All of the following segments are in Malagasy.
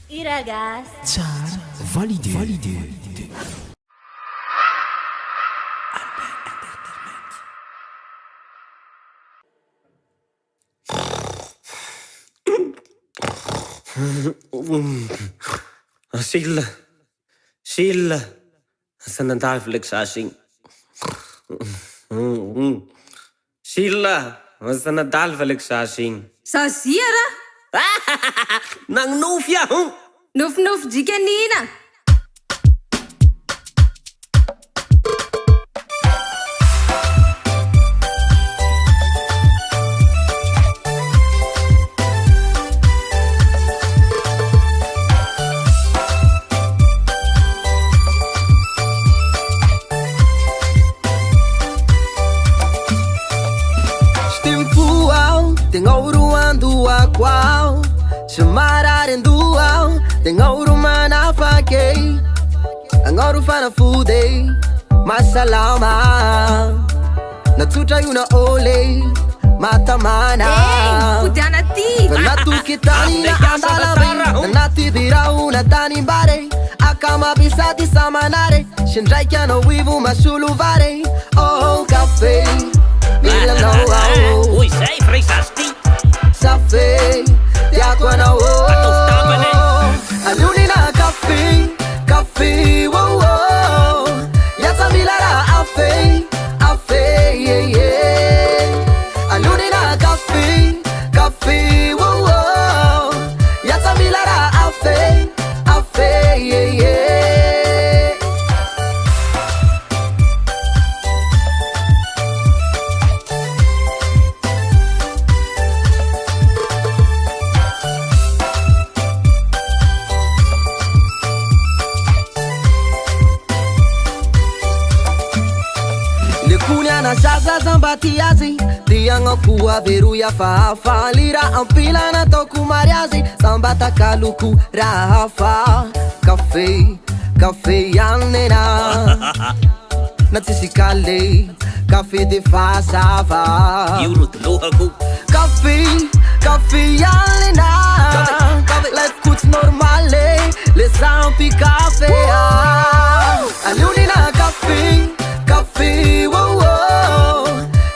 I ragazzi. Tsara, validé. SYLE, sa nandalo flexagem. SYLE, sa nandalo flexagem. Sazia raha. Nagnofy aho. Nofinofy dikanina. Tengauru andu akwao Shamararen duao Tengauru manafake Angauru fana fude Masalama Natuta yuna ole Matamana Kudana ti Natu kitani na andalabe Nati dirau na tani bare Akama bisati samanare Shindraika no wivu masuluvare Oh cafe Mila no au Ui, sei frisasti. Safe, te aquana wo. Aluni na cafe, wo wo. Yata milara afe, yeah yeah. Aluni na cafe, wo wo. Yata milara afe, yeah yeah. Na sasa zambatiazi Tianga kuwa veru ya fafa Lira ampila na toku mariazi Sambata kaluku rafa Cafe yanena Natisikale Cafe de fasava Yurutluhaku. Cafe yanena Life kuts normale Les ampi cafe Alunina cafe, wo wo.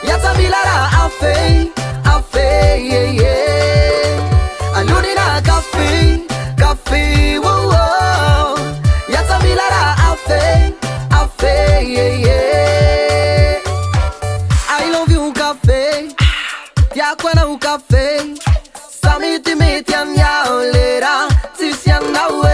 Yata milara afe, yeah yeah. Alunina cafe, wo wo. Yata milara afe, yeah yeah. I love you cafe, yakwana u cafe. Samiti miti anya olera, sisiana we.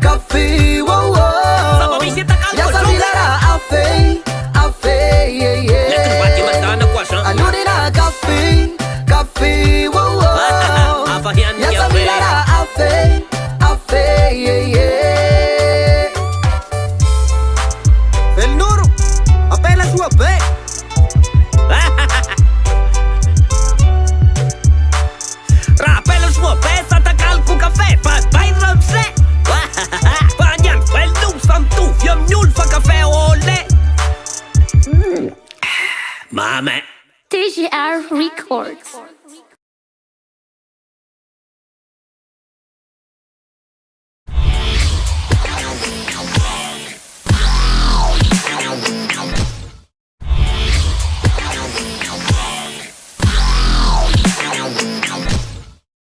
Cafe, wo wo. Yata milara afe, yeah yeah. Alunina cafe, wo wo. Yata milara afe, yeah yeah. El Nuro, apela sua pe. Rapela sua pe, sata calco café, vai ramse. Banyan, el nu santu, yam nyul fa café ole. Mame. TGR Records.